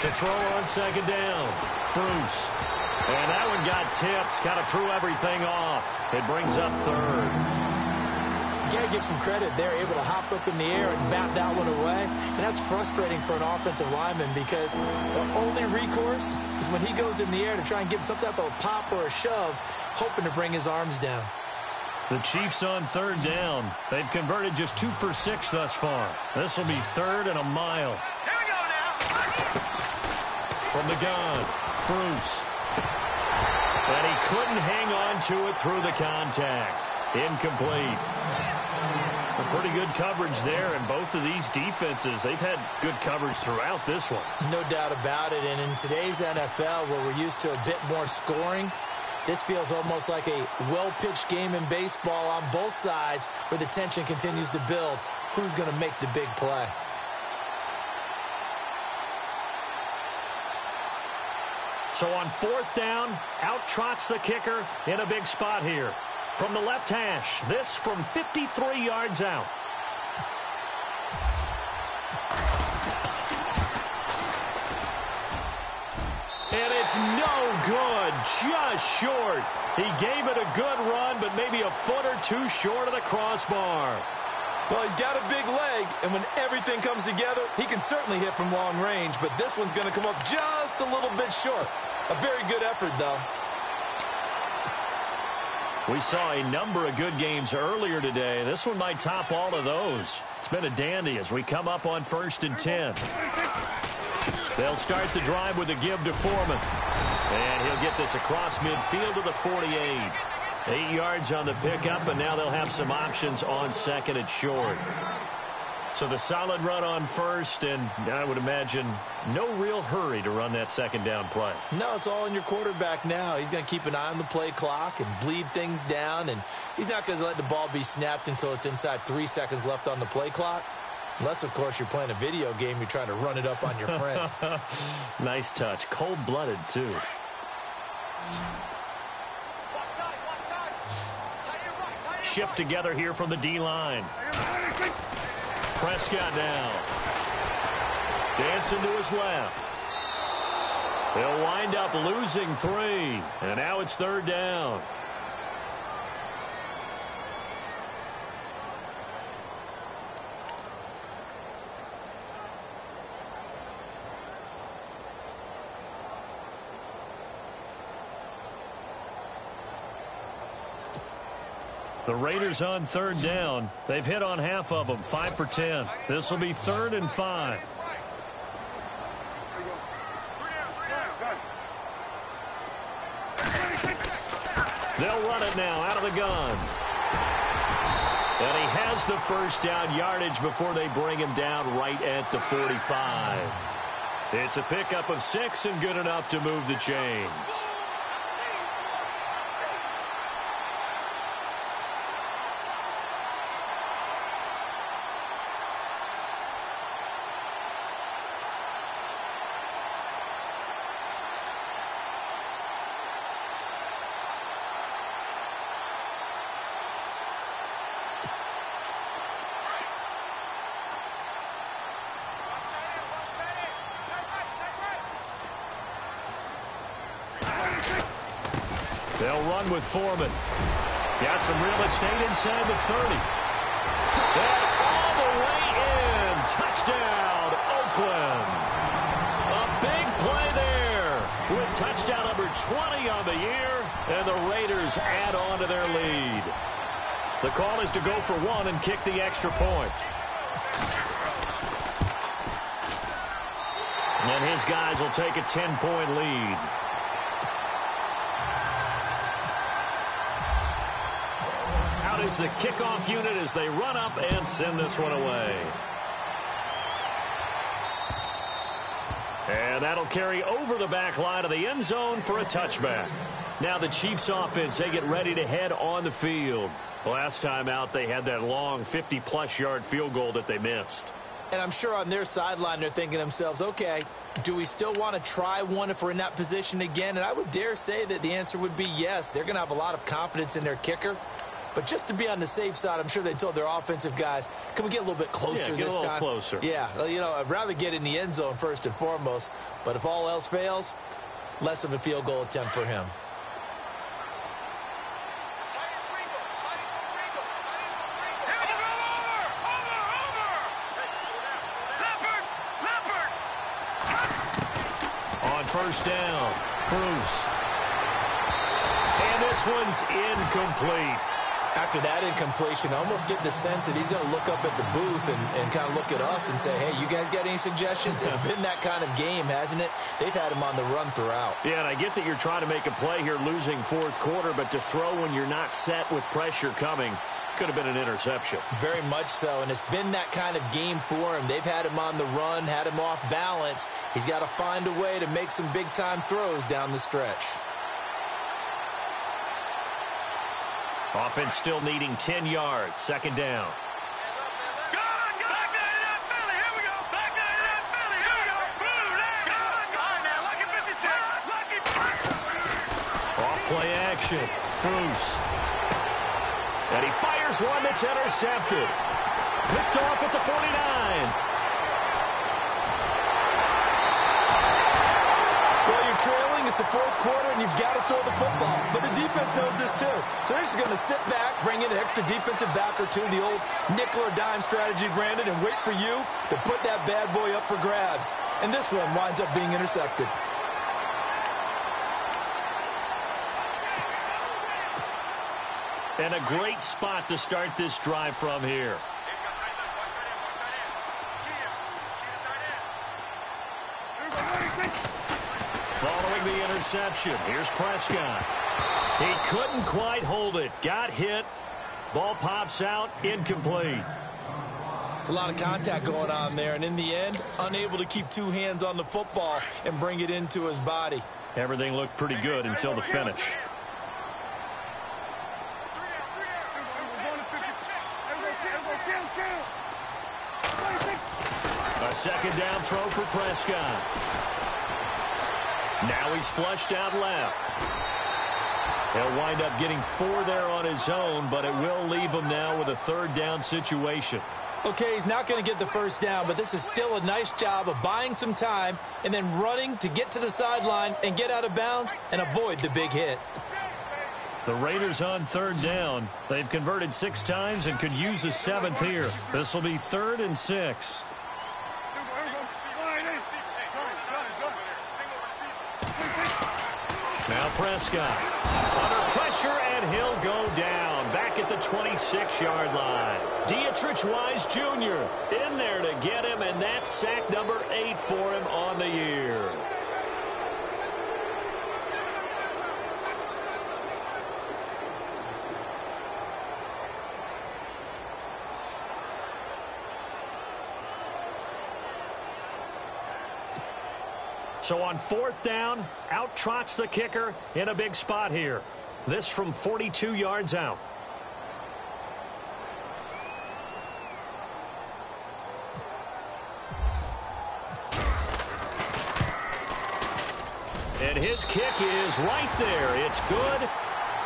To throw on 2nd down. Bruce. And that one got tipped. Kind of threw everything off. It brings up 3rd. You got to give some credit. They're able to hop up in the air and bat that one away. And that's frustrating for an offensive lineman because the only recourse is when he goes in the air to try and get some type of a pop or a shove, hoping to bring his arms down. The Chiefs on 3rd down. They've converted just 2 for 6 thus far. This will be 3rd and a mile. Here we go now. From the gun, Bruce. And he couldn't hang on to it through the contact. Incomplete. A pretty good coverage there, and both of these defenses, they've had good coverage throughout this one. No doubt about it, and in today's NFL, where we're used to a bit more scoring, this feels almost like a well-pitched game in baseball on both sides where the tension continues to build. Who's going to make the big play? So on 4th down, out trots the kicker in a big spot here. From the left hash, this from 53 yards out. And it's no good, just short. He gave it a good run, but maybe a foot or two short of the crossbar. Well, he's got a big leg, and when everything comes together, he can certainly hit from long range, but this one's going to come up just a little bit short. A very good effort, though. We saw a number of good games earlier today. This one might top all of those. It's been a dandy as we come up on 1st and 10. They'll start the drive with a give to Foreman. And he'll get this across midfield to the 48. 8 yards on the pickup, and now they'll have some options on 2nd and short. So the solid run on 1st, and I would imagine no real hurry to run that 2nd down play. No, it's all in your quarterback now. He's going to keep an eye on the play clock and bleed things down, and he's not going to let the ball be snapped until it's inside 3 seconds left on the play clock. Unless, of course, you're playing a video game, you're trying to run it up on your friend. Nice touch. Cold-blooded, too. Shift together here from the D-line. Prescott now. Dancing to his left. They'll wind up losing 3. And now it's 3rd down. The Raiders on 3rd down. They've hit on half of them, 5 for 10. This will be 3rd and 5. They'll run it now out of the gun. And he has the first down yardage before they bring him down right at the 45. It's a pickup of 6 and good enough to move the chains. They'll run with Foreman. Got some real estate inside the 30. And all the way in. Touchdown, Oakland. A big play there with touchdown number 20 on the year. And the Raiders add on to their lead. The call is to go for 1 and kick the extra point. And his guys will take a 10-point lead. Is the kickoff unit as they run up and send this one away. And that'll carry over the back line of the end zone for a touchback. Now the Chiefs offense, they get ready to head on the field. Last time out, they had that long 50-plus yard field goal that they missed. And I'm sure on their sideline, they're thinking to themselves, okay, do we still want to try one if we're in that position again? And I would dare say that the answer would be yes. They're going to have a lot of confidence in their kicker. But just to be on the safe side, I'm sure they told their offensive guys, can we get a little bit closer this time? Yeah, get a little closer. Yeah, you know, I'd rather get in the end zone first and foremost. But if all else fails, less of a field goal attempt for him. On first down, Bruce. And this one's incomplete. After that incompletion, I almost get the sense that he's going to look up at the booth and kind of look at us and say, hey, you guys got any suggestions? It's been that kind of game, hasn't it? They've had him on the run throughout. Yeah, and I get that you're trying to make a play here losing 4th quarter, but to throw when you're not set with pressure coming could have been an interception. Very much so, and it's been that kind of game for him. They've had him on the run, had him off balance. He's got to find a way to make some big-time throws down the stretch. Offense still needing 10 yards. 2nd down. Off play action. Bruce. And he fires one that's intercepted. Picked off at the 49. Trailing, it's the 4th quarter, and you've got to throw the football. But the defense knows this, too. So they're just going to sit back, bring in an extra defensive back or two, the old nickel or dime strategy, Brandon, and wait for you to put that bad boy up for grabs. And this one winds up being intercepted. And a great spot to start this drive from here. Following the interception, here's Prescott. He couldn't quite hold it. Got hit. Ball pops out. Incomplete. It's a lot of contact going on there, and in the end, unable to keep 2 hands on the football and bring it into his body. Everything looked pretty good until the finish. second down throw for Prescott. Now he's flushed out left. He'll wind up getting 4 there on his own, but it will leave him now with a third down situation. Okay, he's not going to get the first down, but this is still a nice job of buying some time and then running to get to the sideline and get out of bounds and avoid the big hit. The Raiders on third down. They've converted 6 times and could use a 7th here. This will be 3rd and 6. Now Prescott under pressure, and he'll go down back at the 26-yard line. Dietrich Wise Jr. in there to get him, and that's sack number 8 for him on the year. So on 4th down, out trots the kicker in a big spot here. This from 42 yards out. And his kick is right there. It's good,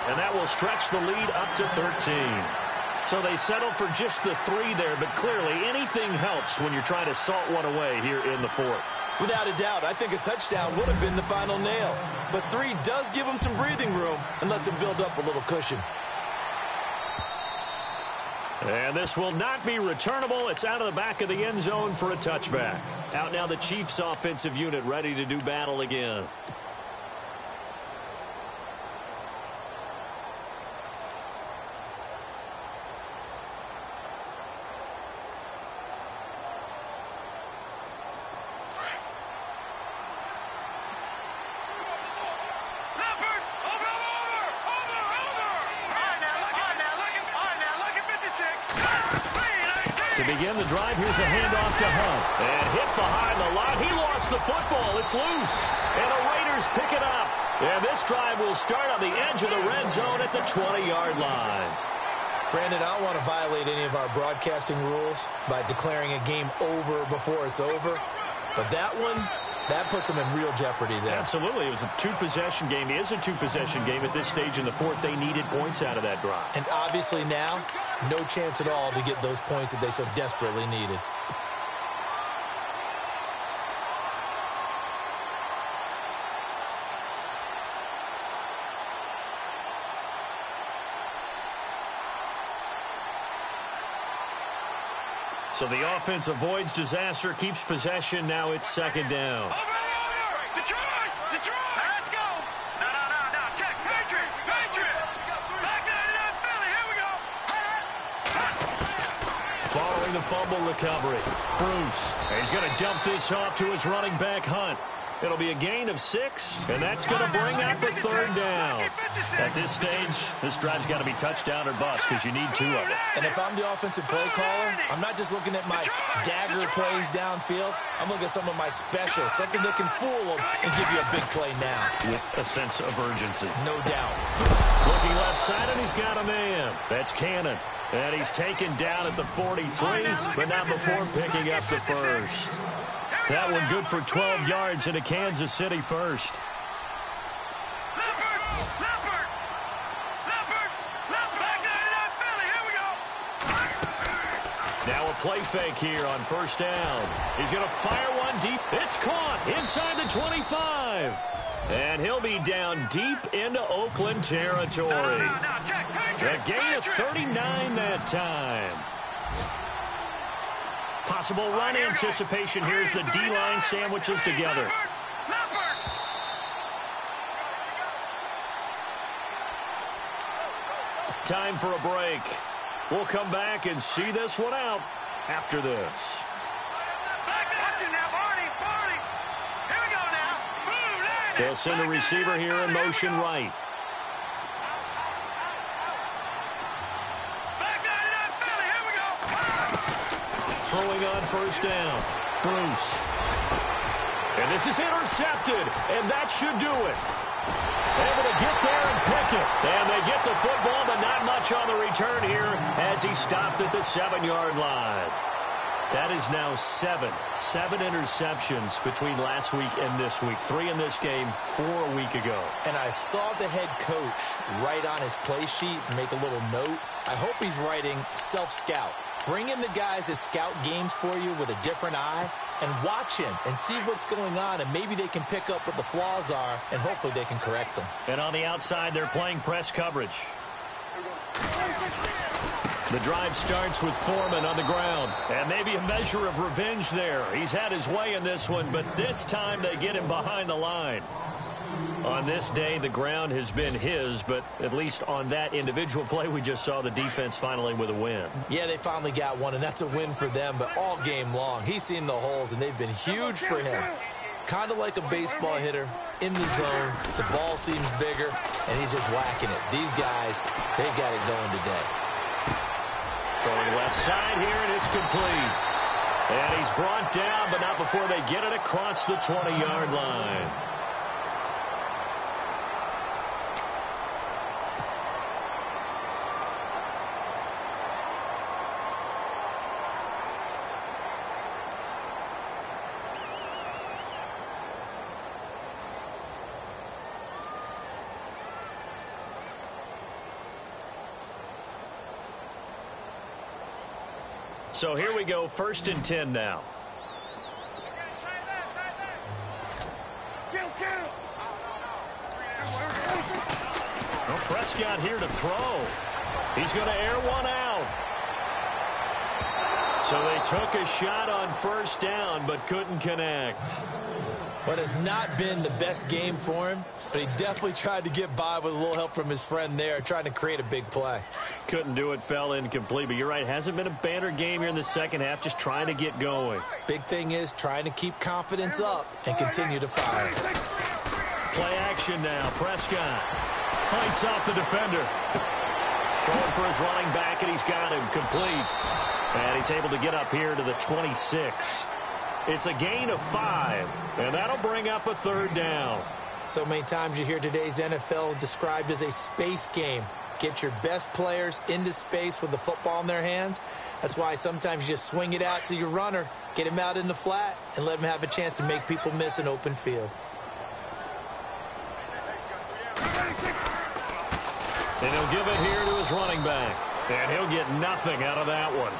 and that will stretch the lead up to 13. So they settle for just the 3 there, but clearly anything helps when you're trying to salt one away here in the 4th. Without a doubt, I think a touchdown would have been the final nail. But 3 does give him some breathing room and lets him build up a little cushion. And this will not be returnable. It's out of the back of the end zone for a touchback. Out now the Chiefs offensive unit ready to do battle again. To begin the drive, here's a handoff to Hunt. And hit behind the line. He lost the football. It's loose. And the Raiders pick it up. And this drive will start on the edge of the red zone at the 20-yard line. Brandon, I don't want to violate any of our broadcasting rules by declaring a game over before it's over. But that one, that puts them in real jeopardy there. Absolutely. It was a 2-possession game. It is a 2-possession game at this stage in the 4th. They needed points out of that drive. And obviously now, no chance at all to get those points that they so desperately needed. So the offense avoids disaster, keeps possession. Now it's 2nd down. Detroit! Let's go! No. Check. Patriot! Back to Philly. Here we go. Following the fumble recovery, Bruce. He's going to dump this off to his running back, Hunt. It'll be a gain of 6, and that's going to bring up a 3rd down. At this stage, this drive's got to be touchdown or bust because you need 2 of them. And if I'm the offensive play caller, I'm not just looking at my dagger plays downfield. I'm looking at some of my specials, something that can fool them and give you a big play now. With a sense of urgency. No doubt. Looking left side, and he's got a man. That's Cannon. And he's taken down at the 43, but not before picking up the first. That one good for 12 yards into Kansas City first. Now a play fake here on 1st down. He's going to fire one deep. It's caught inside the 25. And he'll be down deep into Oakland territory. A gain of 39 that time. Possible run anticipation here as the D-line sandwiches together. Time for a break. We'll come back and see this one out after this. They'll send a receiver here in motion right. Throwing on 1st down. Bruce. And this is intercepted, and that should do it. Able to get there and pick it. And they get the football, but not much on the return here as he stopped at the 7-yard line. That is now 7 interceptions between last week and this week. 3 in this game, 4 a week ago. And I saw the head coach write on his play sheet and make a little note. I hope he's writing self-scout. Bring in the guys that scout games for you with a different eye and watch him and see what's going on, and maybe they can pick up what the flaws are, and hopefully they can correct them. And on the outside, they're playing press coverage. The drive starts with Foreman on the ground. And maybe a measure of revenge there. He's had his way in this one, but this time they get him behind the line. On this day, the ground has been his, but at least on that individual play, we just saw the defense finally with a win. Yeah, they finally got one, and that's a win for them, but all game long, he's seen the holes, and they've been huge for him. Kind of like a baseball hitter in the zone. The ball seems bigger, and he's just whacking it. These guys, they got it going today. Throwing left side here, and it's complete. And he's brought down, but not before they get it across the 20-yard line. So here we go, 1st and 10 now. Well, Prescott here to throw. He's going to air one out. So they took a shot on 1st down, but couldn't connect. But it's not been the best game for him, but he definitely tried to get by with a little help from his friend there, trying to create a big play. Couldn't do it, fell incomplete. But you're right, hasn't been a banner game here in the second half, just trying to get going. Big thing is trying to keep confidence up and continue to fire. Play action now. Prescott fights off the defender. Throwing for his running back, and he's got him complete. And he's able to get up here to the 26. It's a gain of 5, and that'll bring up a 3rd down. So many times you hear today's NFL described as a space game. Get your best players into space with the football in their hands. That's why sometimes you just swing it out to your runner, get him out in the flat, and let him have a chance to make people miss an open field. And he'll give it here to his running back. And he'll get nothing out of that one.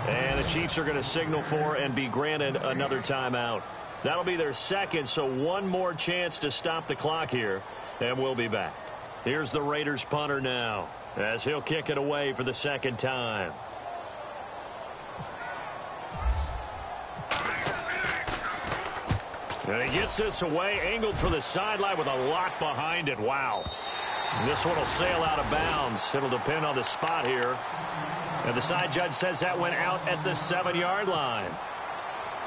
And the Chiefs are going to signal for and be granted another timeout. That'll be their 2nd, so one more chance to stop the clock here, and we'll be back. Here's the Raiders punter now, as he'll kick it away for the 2nd time. And he gets this away, angled for the sideline with a lock behind it. Wow. This one will sail out of bounds. It'll depend on the spot here. And the side judge says that went out at the 7-yard line.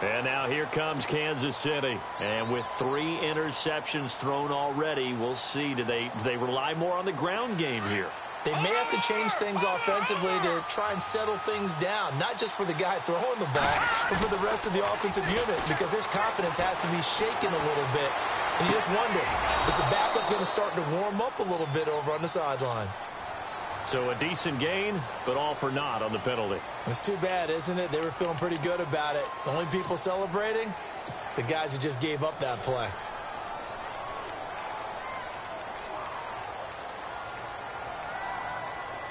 And now here comes Kansas City. And with 3 interceptions thrown already, we'll see. Do they rely more on the ground game here? They may have to change things offensively to try and settle things down, not just for the guy throwing the ball, but for the rest of the offensive unit, because his confidence has to be shaken a little bit. And you just wonder, is the backup going to start to warm up a little bit over on the sideline? So a decent gain, but all for naught on the penalty. It's too bad, isn't it? They were feeling pretty good about it. The only people celebrating, the guys who just gave up that play.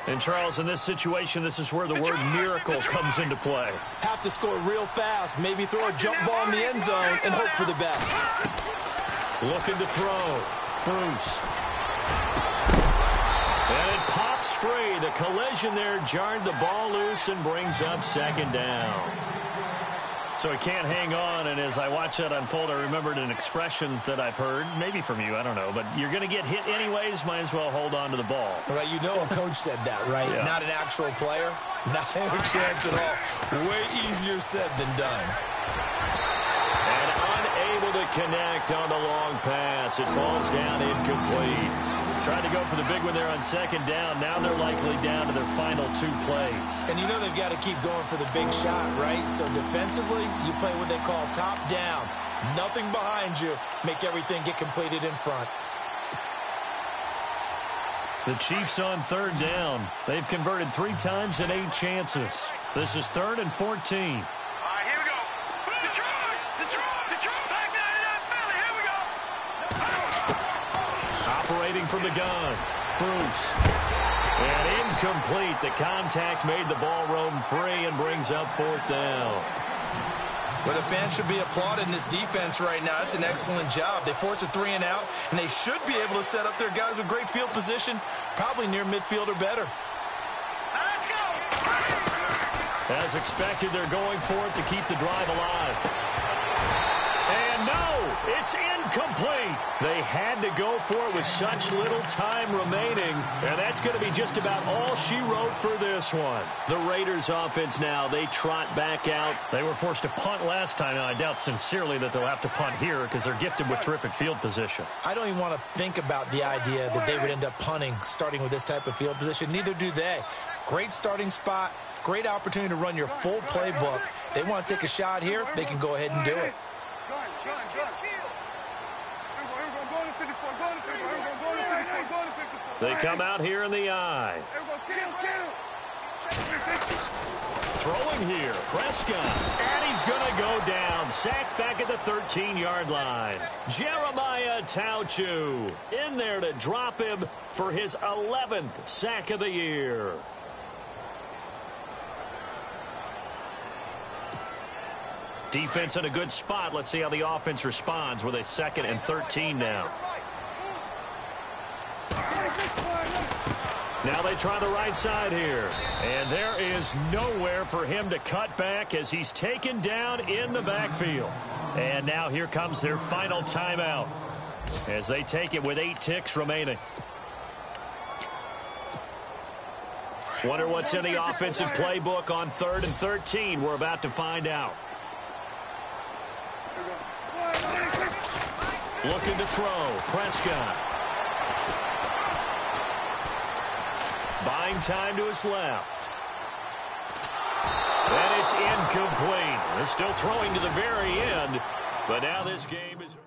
And, Charles, in this situation, this is where the word miracle comes into play. Have to score real fast, maybe throw a jump ball in the end zone and hope for the best. Looking to throw. Bruce. And it pops free. The collision there jarred the ball loose and brings up 2nd down. So he can't hang on, and as I watch that unfold, I remembered an expression that I've heard, maybe from you, I don't know, but you're going to get hit anyways, might as well hold on to the ball. Right, you know a coach said that, right? Yeah. Not an actual player. Not a chance at all. Way easier said than done. And unable to connect on the long pass. It falls down incomplete. Tried to go for the big one there on 2nd down. Now they're likely down to their final 2 plays. And you know they've got to keep going for the big shot, right? So defensively, you play what they call top down. Nothing behind you. Make everything get completed in front. The Chiefs on 3rd down. They've converted 3 times in 8 chances. This is 3rd and 14. All right, here we go. Detroit, back 99 Philly, here we go. Operating from the gun, Bruce. And incomplete. The contact made the ball roam free and brings up 4th down. Well, the fans should be applauding this defense right now. It's an excellent job. They force a 3-and-out, and they should be able to set up their guys with great field position, probably near midfield or better. Let's go. As expected, they're going for it to keep the drive alive. And no, it's incomplete. They had to go for it with such little time remaining, and that's going to be just about all she wrote for this one. The Raiders offense now, they trot back out. They were forced to punt last time. Now, I doubt sincerely that they'll have to punt here because they're gifted with terrific field position. I don't even want to think about the idea that they would end up punting starting with this type of field position. Neither do they. Great starting spot, great opportunity to run your full playbook. They want to take a shot here, they can go ahead and do it. They come out here in the eye. Throwing here, Prescott. And he's going to go down. Sacked back at the 13-yard line. Jeremiah Tauchu in there to drop him for his 11th sack of the year. Defense in a good spot. Let's see how the offense responds with a 2nd and 13 now. Now they try the right side here. And there is nowhere for him to cut back as he's taken down in the backfield. And now here comes their final timeout as they take it with 8 ticks remaining. Wonder what's in the offensive playbook on 3rd and 13. We're about to find out. Looking to throw. Prescott. Buying time to his left. And it's incomplete. They're still throwing to the very end. But now this game is...